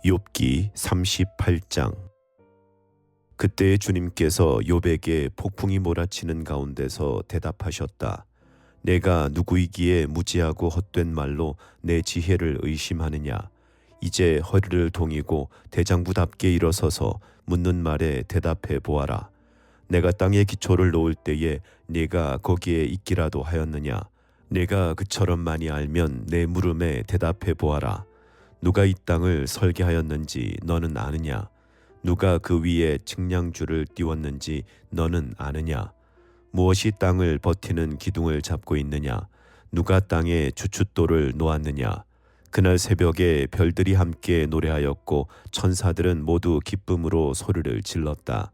욥기 38장. 그때 주님께서 욥에게 폭풍이 몰아치는 가운데서 대답하셨다. 내가 누구이기에 무지하고 헛된 말로 내 지혜를 의심하느냐. 이제 허리를 동이고 대장부답게 일어서서 묻는 말에 대답해 보아라. 내가 땅에 기초를 놓을 때에 네가 거기에 있기라도 하였느냐. 내가 그처럼 많이 알면 내 물음에 대답해 보아라. 누가 이 땅을 설계하였는지 너는 아느냐? 누가 그 위에 측량줄을 띄웠는지 너는 아느냐? 무엇이 땅을 버티는 기둥을 잡고 있느냐? 누가 땅에 주춧돌을 놓았느냐? 그날 새벽에 별들이 함께 노래하였고 천사들은 모두 기쁨으로 소리를 질렀다.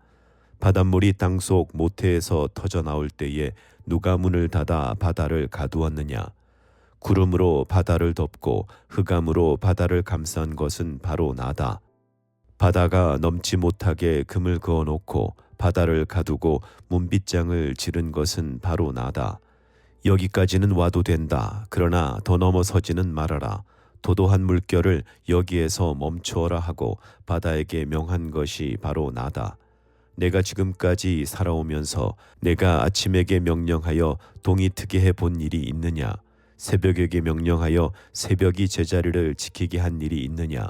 바닷물이 땅속 모태에서 터져 나올 때에 누가 문을 닫아 바다를 가두었느냐? 구름으로 바다를 덮고 흑암으로 바다를 감싼 것은 바로 나다. 바다가 넘지 못하게 금을 그어놓고 바다를 가두고 문빗장을 지른 것은 바로 나다. 여기까지는 와도 된다. 그러나 더 넘어서지는 말아라. 도도한 물결을 여기에서 멈추어라 하고 바다에게 명한 것이 바로 나다. 내가 지금까지 살아오면서 내가 아침에게 명령하여 동이 트게 해본 일이 있느냐? 새벽에게 명령하여 새벽이 제자리를 지키게 한 일이 있느냐?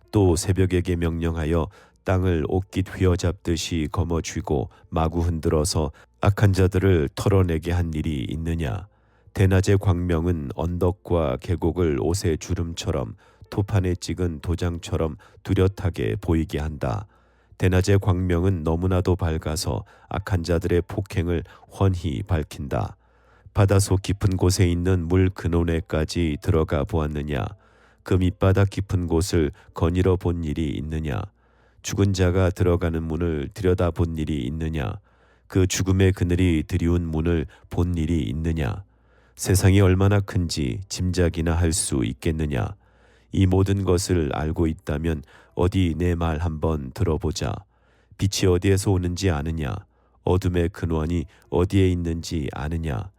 또 새벽에게 명령하여 땅을 옷깃 휘어잡듯이 거머쥐고 마구 흔들어서 악한 자들을 털어내게 한 일이 있느냐? 대낮의 광명은 언덕과 계곡을 옷의 주름처럼 토판에 찍은 도장처럼 뚜렷하게 보이게 한다. 대낮의 광명은 너무나도 밝아서 악한 자들의 폭행을 훤히 밝힌다. 바다속 깊은 곳에 있는 물 근원에까지 들어가 보았느냐? 그 밑바닥 깊은 곳을 거닐어 본 일이 있느냐? 죽은 자가 들어가는 문을 들여다본 일이 있느냐? 그 죽음의 그늘이 드리운 문을 본 일이 있느냐? 세상이 얼마나 큰지 짐작이나 할 수 있겠느냐? 이 모든 것을 알고 있다면 어디 내 말 한번 들어보자. 빛이 어디에서 오는지 아느냐? 어둠의 근원이 어디에 있는지 아느냐?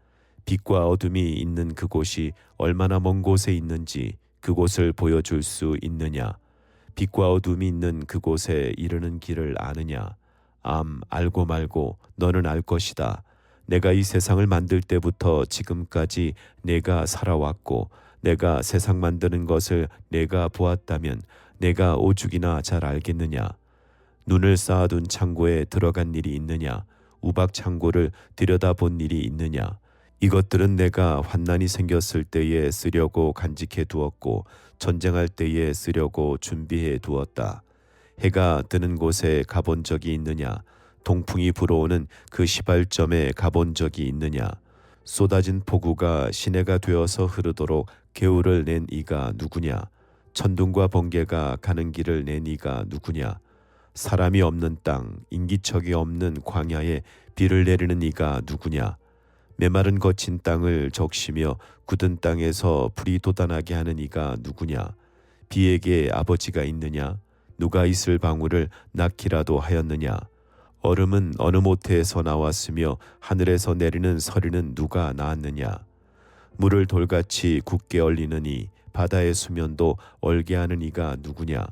빛과 어둠이 있는 그곳이 얼마나 먼 곳에 있는지 그곳을 보여줄 수 있느냐? 빛과 어둠이 있는 그곳에 이르는 길을 아느냐? 알고 말고 너는 알 것이다. 내가 이 세상을 만들 때부터 지금까지 내가 살아왔고 내가 세상 만드는 것을 내가 보았다면 내가 오죽이나 잘 알겠느냐? 눈을 쌓아둔 창고에 들어간 일이 있느냐? 우박 창고를 들여다본 일이 있느냐? 이것들은 내가 환난이 생겼을 때에 쓰려고 간직해 두었고 전쟁할 때에 쓰려고 준비해 두었다. 해가 뜨는 곳에 가본 적이 있느냐? 동풍이 불어오는 그 시발점에 가본 적이 있느냐? 쏟아진 폭우가 시내가 되어서 흐르도록 개울을 낸 이가 누구냐? 천둥과 번개가 가는 길을 낸 이가 누구냐? 사람이 없는 땅, 인기척이 없는 광야에 비를 내리는 이가 누구냐? 메마른 거친 땅을 적시며 굳은 땅에서 불이 돋아나게 하는 이가 누구냐? 비에게 아버지가 있느냐? 누가 이슬 방울을 낳기라도 하였느냐? 얼음은 어느 모태에서 나왔으며 하늘에서 내리는 서리는 누가 낳았느냐? 물을 돌같이 굳게 얼리는 이, 바다의 수면도 얼게 하는 이가 누구냐?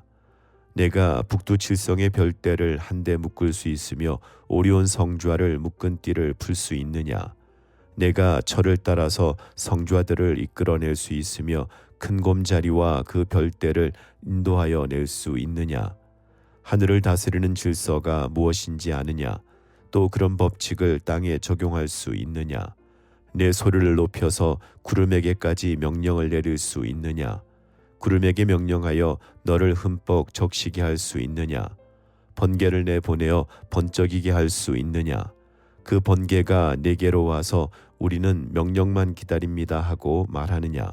내가 북두칠성의 별대를 한데 묶을 수 있으며 오리온 성좌를 묶은 띠를 풀 수 있느냐? 내가 철을 따라서 성좌들을 이끌어낼 수 있으며 큰 곰자리와 그 별대를 인도하여 낼 수 있느냐? 하늘을 다스리는 질서가 무엇인지 아느냐? 또 그런 법칙을 땅에 적용할 수 있느냐? 내 소리를 높여서 구름에게까지 명령을 내릴 수 있느냐? 구름에게 명령하여 너를 흠뻑 적시게 할 수 있느냐? 번개를 내보내어 번쩍이게 할 수 있느냐? 그 번개가 내게로 와서 우리는 명령만 기다립니다 하고 말하느냐?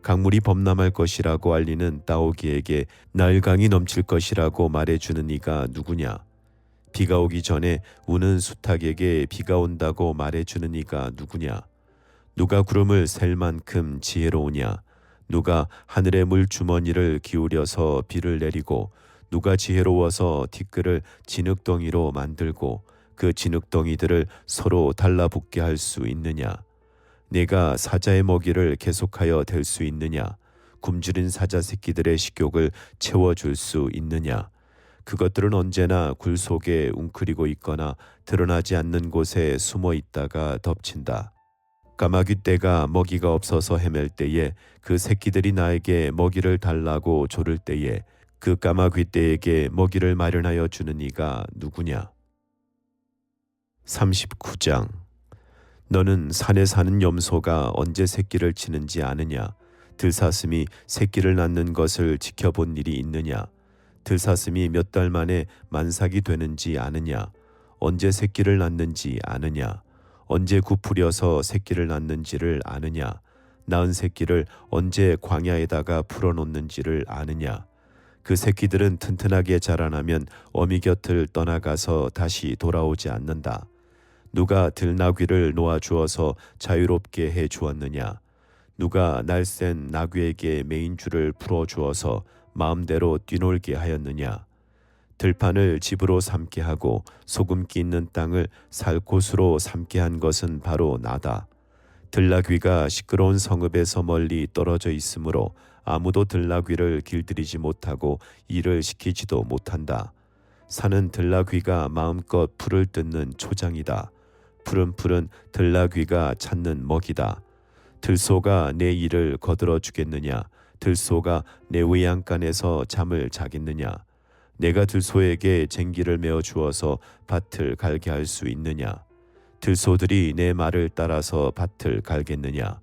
강물이 범람할 것이라고 알리는 따오기에게 나일강이 넘칠 것이라고 말해주는 이가 누구냐? 비가 오기 전에 우는 수탉에게 비가 온다고 말해주는 이가 누구냐? 누가 구름을 셀 만큼 지혜로우냐? 누가 하늘의 물주머니를 기울여서 비를 내리고 누가 지혜로워서 티끌을 진흙덩이로 만들고 그 진흙덩이들을 서로 달라붙게 할 수 있느냐? 내가 사자의 먹이를 계속하여 댈 수 있느냐? 굶주린 사자 새끼들의 식욕을 채워줄 수 있느냐? 그것들은 언제나 굴 속에 웅크리고 있거나 드러나지 않는 곳에 숨어 있다가 덮친다. 까마귀 떼가 먹이가 없어서 헤맬 때에 그 새끼들이 나에게 먹이를 달라고 조를 때에 그 까마귀 떼에게 먹이를 마련하여 주는 이가 누구냐? 39장. 너는 산에 사는 염소가 언제 새끼를 치는지 아느냐? 들사슴이 새끼를 낳는 것을 지켜본 일이 있느냐? 들사슴이 몇 달 만에 만삭이 되는지 아느냐? 언제 새끼를 낳는지 아느냐? 언제 구풀려서 새끼를 낳는지를 아느냐? 낳은 새끼를 언제 광야에다가 풀어놓는지를 아느냐? 그 새끼들은 튼튼하게 자라나면 어미 곁을 떠나가서 다시 돌아오지 않는다. 누가 들나귀를 놓아주어서 자유롭게 해 주었느냐? 누가 날쌘 나귀에게 메인 줄을 풀어주어서 마음대로 뛰놀게 하였느냐? 들판을 집으로 삼게 하고 소금기 있는 땅을 살곳으로 삼게 한 것은 바로 나다. 들나귀가 시끄러운 성읍에서 멀리 떨어져 있으므로 아무도 들나귀를 길들이지 못하고 일을 시키지도 못한다. 산은 들나귀가 마음껏 풀을 뜯는 초장이다. 푸른 풀은 들나귀가 찾는 먹이다. 들소가 내 일을 거들어 주겠느냐? 들소가 내 외양간에서 잠을 자겠느냐? 내가 들소에게 쟁기를 메어 주어서 밭을 갈게 할 수 있느냐? 들소들이 내 말을 따라서 밭을 갈겠느냐?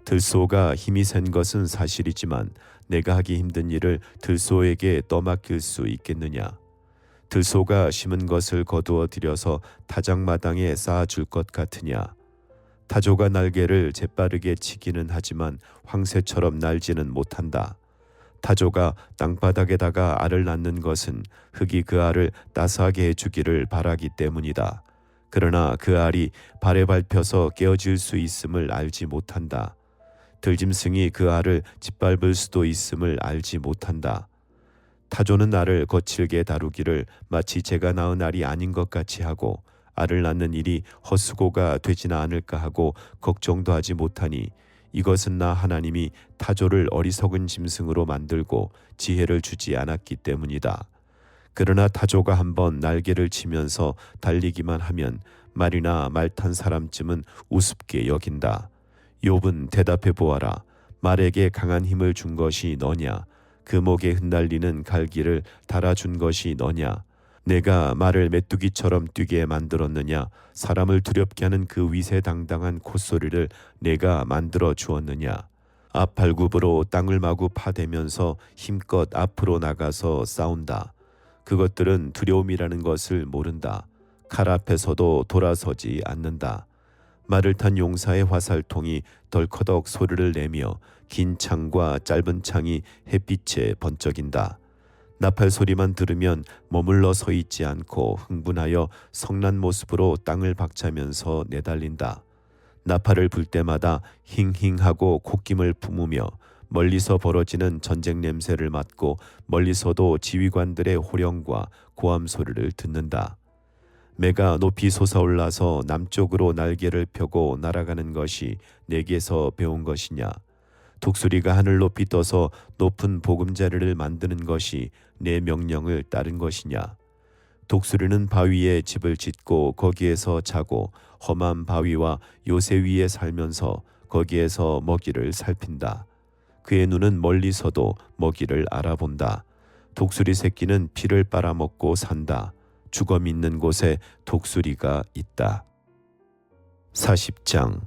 들소가 힘이 센 것은 사실이지만 내가 하기 힘든 일을 들소에게 떠맡길 수 있겠느냐? 들소가 심은 것을 거두어 들여서 타작마당에 쌓아줄 것 같으냐? 타조가 날개를 재빠르게 치기는 하지만 황새처럼 날지는 못한다. 타조가 땅바닥에다가 알을 낳는 것은 흙이 그 알을 따스하게 해주기를 바라기 때문이다. 그러나 그 알이 발에 밟혀서 깨어질 수 있음을 알지 못한다. 들짐승이 그 알을 짓밟을 수도 있음을 알지 못한다. 타조는 알을 거칠게 다루기를 마치 제가 낳은 알이 아닌 것 같이 하고 알을 낳는 일이 헛수고가 되지나 않을까 하고 걱정도 하지 못하니 이것은 나 하나님이 타조를 어리석은 짐승으로 만들고 지혜를 주지 않았기 때문이다. 그러나 타조가 한번 날개를 치면서 달리기만 하면 말이나 말 탄 사람쯤은 우습게 여긴다. 욥은 대답해 보아라. 말에게 강한 힘을 준 것이 너냐? 그 목에 흩날리는 갈기를 달아준 것이 너냐? 내가 말을 메뚜기처럼 뛰게 만들었느냐? 사람을 두렵게 하는 그 위세당당한 콧소리를 내가 만들어 주었느냐? 앞발굽으로 땅을 마구 파대면서 힘껏 앞으로 나가서 싸운다. 그것들은 두려움이라는 것을 모른다. 칼 앞에서도 돌아서지 않는다. 말을 탄 용사의 화살통이 덜커덕 소리를 내며 긴 창과 짧은 창이 햇빛에 번쩍인다. 나팔 소리만 들으면 머물러 서 있지 않고 흥분하여 성난 모습으로 땅을 박차면서 내달린다. 나팔을 불 때마다 힝힝하고 콧김을 품으며 멀리서 벌어지는 전쟁 냄새를 맡고 멀리서도 지휘관들의 호령과 고함 소리를 듣는다. 매가 높이 솟아올라서 남쪽으로 날개를 펴고 날아가는 것이 내게서 배운 것이냐? 독수리가 하늘 높이 떠서 높은 보금자리를 만드는 것이 내 명령을 따른 것이냐? 독수리는 바위에 집을 짓고 거기에서 자고 험한 바위와 요새 위에 살면서 거기에서 먹이를 살핀다. 그의 눈은 멀리서도 먹이를 알아본다. 독수리 새끼는 피를 빨아먹고 산다. 주검 있는 곳에 독수리가 있다. 40장.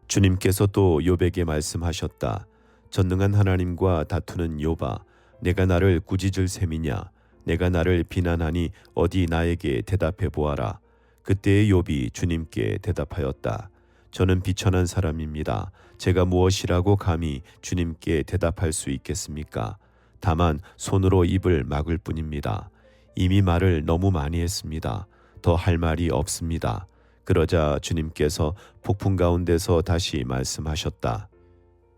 주님께서 또 욥에게 말씀하셨다. 전능한 하나님과 다투는 욥아, 내가 나를 꾸짖을 셈이냐? 내가 나를 비난하니 어디 나에게 대답해 보아라. 그때의 욥이 주님께 대답하였다. 저는 비천한 사람입니다. 제가 무엇이라고 감히 주님께 대답할 수 있겠습니까? 다만 손으로 입을 막을 뿐입니다. 이미 말을 너무 많이 했습니다. 더 할 말이 없습니다. 그러자 주님께서 폭풍 가운데서 다시 말씀하셨다.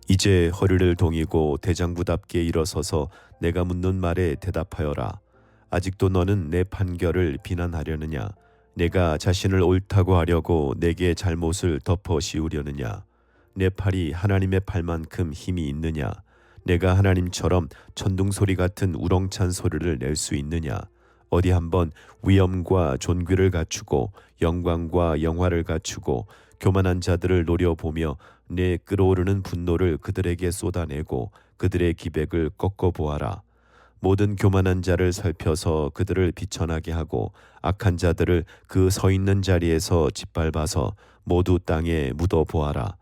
이제 허리를 동이고 대장부답게 일어서서 내가 묻는 말에 대답하여라. 아직도 너는 내 판결을 비난하려느냐? 내가 자신을 옳다고 하려고 내게 잘못을 덮어 씌우려느냐? 내 팔이 하나님의 팔만큼 힘이 있느냐? 내가 하나님처럼 천둥소리 같은 우렁찬 소리를 낼 수 있느냐? 어디 한번 위엄과 존귀를 갖추고 영광과 영화를 갖추고 교만한 자들을 노려보며 내 끓어오르는 분노를 그들에게 쏟아내고 그들의 기백을 꺾어보아라. 모든 교만한 자를 살펴서 그들을 비천하게 하고 악한 자들을 그 서 있는 자리에서 짓밟아서 모두 땅에 묻어보아라.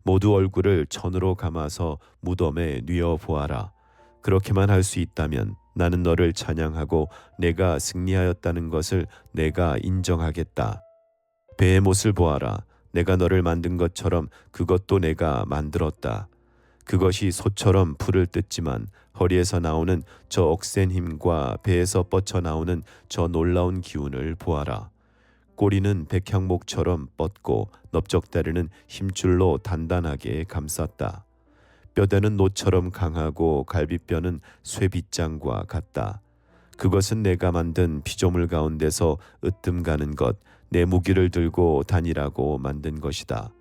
모두 얼굴을 천으로 감아서 무덤에 뉘어보아라. 그렇게만 할 수 있다면 나는 너를 찬양하고 내가 승리하였다는 것을 내가 인정하겠다. 배의 못을 보아라. 내가 너를 만든 것처럼 그것도 내가 만들었다. 그것이 소처럼 풀을 뜯지만 허리에서 나오는 저 억센 힘과 배에서 뻗쳐나오는 저 놀라운 기운을 보아라. 꼬리는 백향목처럼 뻗고 넓적다리는 힘줄로 단단하게 감쌌다. 뼈대는 노처럼 강하고 갈비뼈는 쇠빗장과 같다. 그것은 내가 만든 피조물 가운데서 으뜸가는 것, 내 무기를 들고 다니라고 만든 것이다.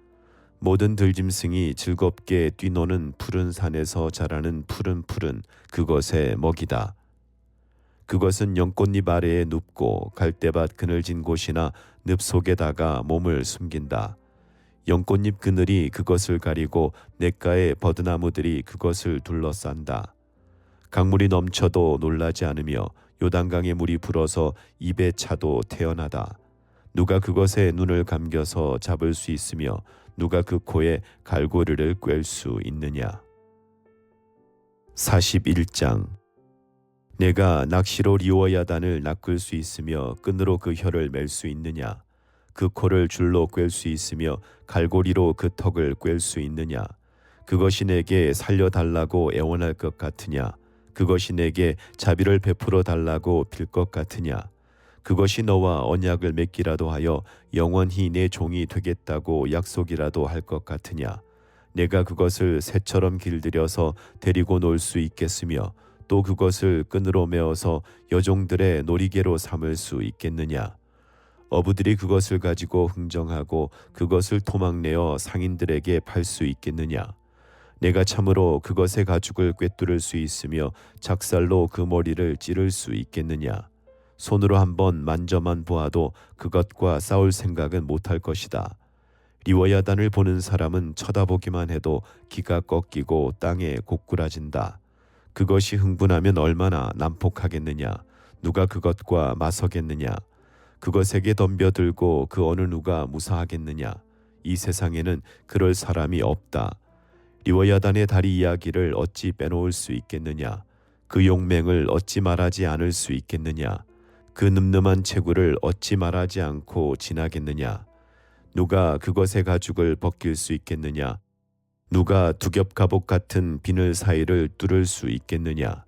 모든 들짐승이 즐겁게 뛰노는 푸른 산에서 자라는 푸른 풀은 그것의 먹이다. 그것은 연꽃잎 아래에 눕고 갈대밭 그늘진 곳이나 늪 속에다가 몸을 숨긴다. 연꽃잎 그늘이 그것을 가리고 냇가의 버드나무들이 그것을 둘러싼다. 강물이 넘쳐도 놀라지 않으며 요단강의 물이 불어서 입에 차도 태어나다. 누가 그것에 눈을 감겨서 잡을 수 있으며 누가 그 코에 갈고리를 꿰을 수 있느냐. 41장. 내가 낚시로 리워야단을 낚을 수 있으며 끈으로 그 혀를 맬 수 있느냐. 그 코를 줄로 꿰을 수 있으며 갈고리로 그 턱을 꿰을 수 있느냐. 그것이 내게 살려달라고 애원할 것 같으냐. 그것이 내게 자비를 베풀어 달라고 빌 것 같으냐. 그것이 너와 언약을 맺기라도 하여 영원히 내 종이 되겠다고 약속이라도 할 것 같으냐. 내가 그것을 새처럼 길들여서 데리고 놀 수 있겠으며 또 그것을 끈으로 메어서 여종들의 놀이개로 삼을 수 있겠느냐. 어부들이 그것을 가지고 흥정하고 그것을 토막내어 상인들에게 팔 수 있겠느냐. 내가 참으로 그것의 가죽을 꿰뚫을 수 있으며 작살로 그 머리를 찌를 수 있겠느냐. 손으로 한번 만져만 보아도 그것과 싸울 생각은 못할 것이다. 리워야단을 보는 사람은 쳐다보기만 해도 기가 꺾이고 땅에 고꾸라진다. 그것이 흥분하면 얼마나 난폭하겠느냐. 누가 그것과 맞서겠느냐. 그것에게 덤벼들고 그 어느 누가 무사하겠느냐. 이 세상에는 그럴 사람이 없다. 리워야단의 다리 이야기를 어찌 빼놓을 수 있겠느냐. 그 용맹을 어찌 말하지 않을 수 있겠느냐. 그 늠름한 체구를 어찌 말하지 않고 지나겠느냐. 누가 그것의 가죽을 벗길 수 있겠느냐. 누가 두겹 갑옷 같은 비늘 사이를 뚫을 수 있겠느냐.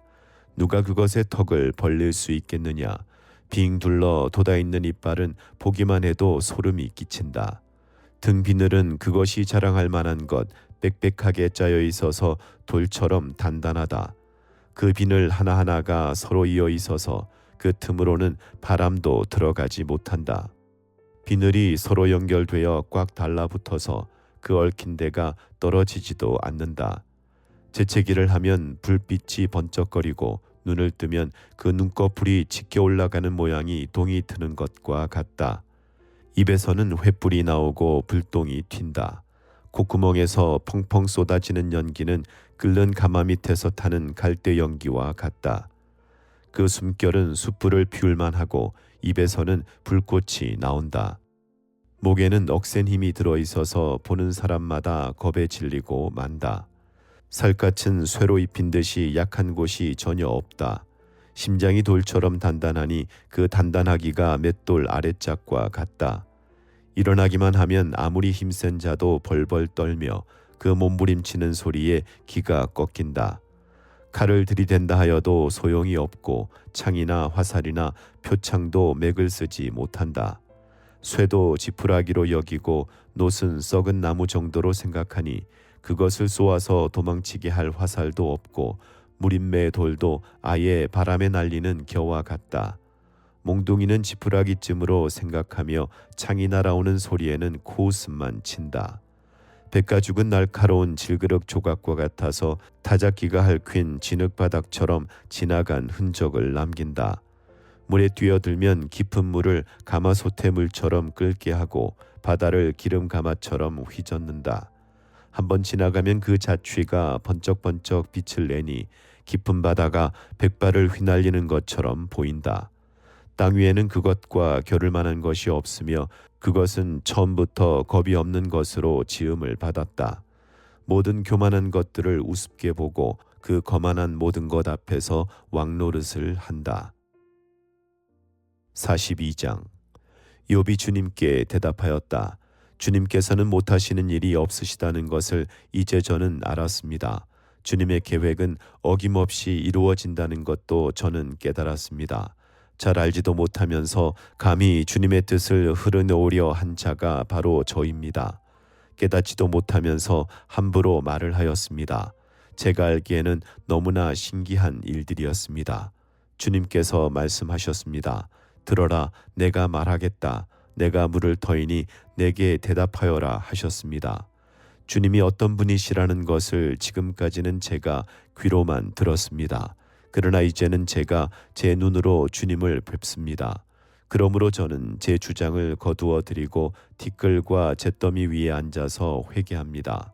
누가 그것의 턱을 벌릴 수 있겠느냐. 빙 둘러 돋아있는 이빨은 보기만 해도 소름이 끼친다. 등 비늘은 그것이 자랑할 만한 것 빽빽하게 짜여 있어서 돌처럼 단단하다. 그 비늘 하나하나가 서로 이어 있어서 그 틈으로는 바람도 들어가지 못한다. 비늘이 서로 연결되어 꽉 달라붙어서 그 얽힌 데가 떨어지지도 않는다. 재채기를 하면 불빛이 번쩍거리고 눈을 뜨면 그 눈꺼풀이 치켜 올라가는 모양이 동이 트는 것과 같다. 입에서는 횃불이 나오고 불똥이 튄다. 콧구멍에서 펑펑 쏟아지는 연기는 끓는 가마 밑에서 타는 갈대 연기와 같다. 그 숨결은 숯불을 피울만 하고 입에서는 불꽃이 나온다. 목에는 억센 힘이 들어있어서 보는 사람마다 겁에 질리고 만다. 살갗은 쇠로 입힌 듯이 약한 곳이 전혀 없다. 심장이 돌처럼 단단하니 그 단단하기가 맷돌 아랫짝과 같다. 일어나기만 하면 아무리 힘센 자도 벌벌 떨며 그 몸부림치는 소리에 기가 꺾인다. 칼을 들이댄다 하여도 소용이 없고 창이나 화살이나 표창도 맥을 쓰지 못한다. 쇠도 지푸라기로 여기고 놋은 썩은 나무 정도로 생각하니 그것을 쏘아서 도망치게 할 화살도 없고 무림매 돌도 아예 바람에 날리는 겨와 같다. 몽둥이는 지푸라기쯤으로 생각하며 창이 날아오는 소리에는 코웃음만 친다. 백가죽은 날카로운 질그릇 조각과 같아서 타작기가 핥힌 진흙바닥처럼 지나간 흔적을 남긴다. 물에 뛰어들면 깊은 물을 가마솥의 물처럼 끓게 하고 바다를 기름 가마처럼 휘젓는다. 한번 지나가면 그 자취가 번쩍번쩍 빛을 내니 깊은 바다가 백발을 휘날리는 것처럼 보인다. 땅 위에는 그것과 겨룰 만한 것이 없으며 그것은 처음부터 겁이 없는 것으로 지음을 받았다. 모든 교만한 것들을 우습게 보고 그 거만한 모든 것 앞에서 왕노릇을 한다. 42장. 욥이 주님께 대답하였다. 주님께서는 못하시는 일이 없으시다는 것을 이제 저는 알았습니다. 주님의 계획은 어김없이 이루어진다는 것도 저는 깨달았습니다. 잘 알지도 못하면서 감히 주님의 뜻을 흐르놓으려 한 자가 바로 저입니다. 깨닫지도 못하면서 함부로 말을 하였습니다. 제가 알기에는 너무나 신기한 일들이었습니다. 주님께서 말씀하셨습니다. 들어라, 내가 말하겠다. 내가 물을 터이니 내게 대답하여라 하셨습니다. 주님이 어떤 분이시라는 것을 지금까지는 제가 귀로만 들었습니다. 그러나 이제는 제가 제 눈으로 주님을 뵙습니다. 그러므로 저는 제 주장을 거두어 드리고 티끌과 잿더미 위에 앉아서 회개합니다.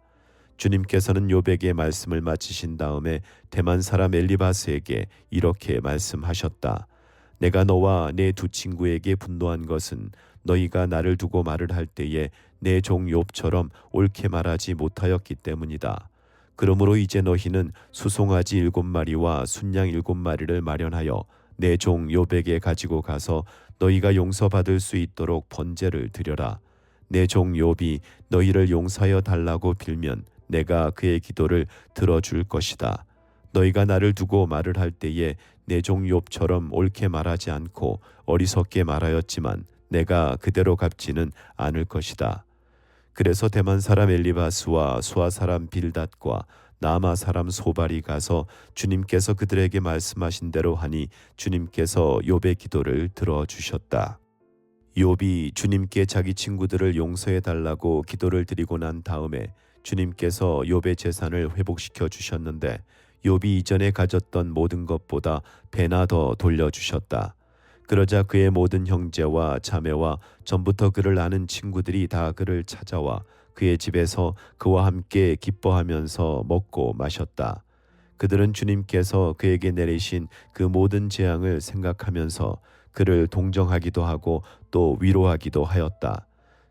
주님께서는 욥에게 말씀을 마치신 다음에 대만 사람 엘리바스에게 이렇게 말씀하셨다. 내가 너와 내 두 친구에게 분노한 것은 너희가 나를 두고 말을 할 때에 내 종 욥처럼 옳게 말하지 못하였기 때문이다. 그러므로 이제 너희는 수송아지 7마리와 순양 7마리를 마련하여 내 종 욥에게 가지고 가서 너희가 용서받을 수 있도록 번제를 드려라. 내 종 욥이 너희를 용서하여 달라고 빌면 내가 그의 기도를 들어줄 것이다. 너희가 나를 두고 말을 할 때에 내 종 욥처럼 옳게 말하지 않고 어리석게 말하였지만 내가 그대로 갚지는 않을 것이다. 그래서 대만 사람 엘리바스와 수아 사람 빌닷과 나마 사람 소발이 가서 주님께서 그들에게 말씀하신 대로 하니 주님께서 욥의 기도를 들어주셨다. 욥이 주님께 자기 친구들을 용서해 달라고 기도를 드리고 난 다음에 주님께서 욥의 재산을 회복시켜 주셨는데 욥이 이전에 가졌던 모든 것보다 배나 더 돌려주셨다. 그러자 그의 모든 형제와 자매와 전부터 그를 아는 친구들이 다 그를 찾아와 그의 집에서 그와 함께 기뻐하면서 먹고 마셨다. 그들은 주님께서 그에게 내리신 그 모든 재앙을 생각하면서 그를 동정하기도 하고 또 위로하기도 하였다.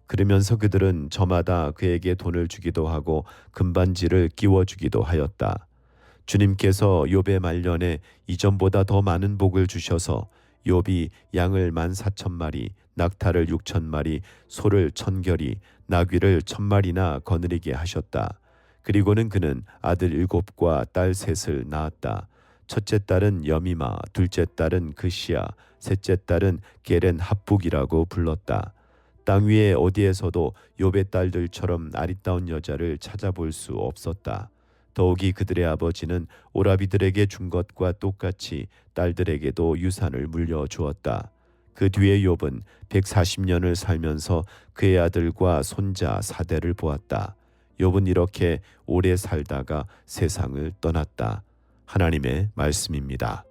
그러면서 그들은 저마다 그에게 돈을 주기도 하고 금반지를 끼워주기도 하였다. 주님께서 욥의 말년에 이전보다 더 많은 복을 주셔서 욥이 양을 14,000마리, 낙타를 6,000마리, 소를 1,000결이, 나귀를 1,000마리나 거느리게 하셨다. 그리고는 그는 아들 7과 딸 3을 낳았다. 첫째 딸은 여미마, 둘째 딸은 그시야, 셋째 딸은 게렌 합북이라고 불렀다. 땅 위에 어디에서도 욥의 딸들처럼 아리따운 여자를 찾아볼 수 없었다. 더욱이 그들의 아버지는 오라비들에게 준 것과 똑같이 딸들에게도 유산을 물려주었다. 그 뒤에 욥은 140년을 살면서 그의 아들과 손자 4대를 보았다. 욥은 이렇게 오래 살다가 세상을 떠났다. 하나님의 말씀입니다.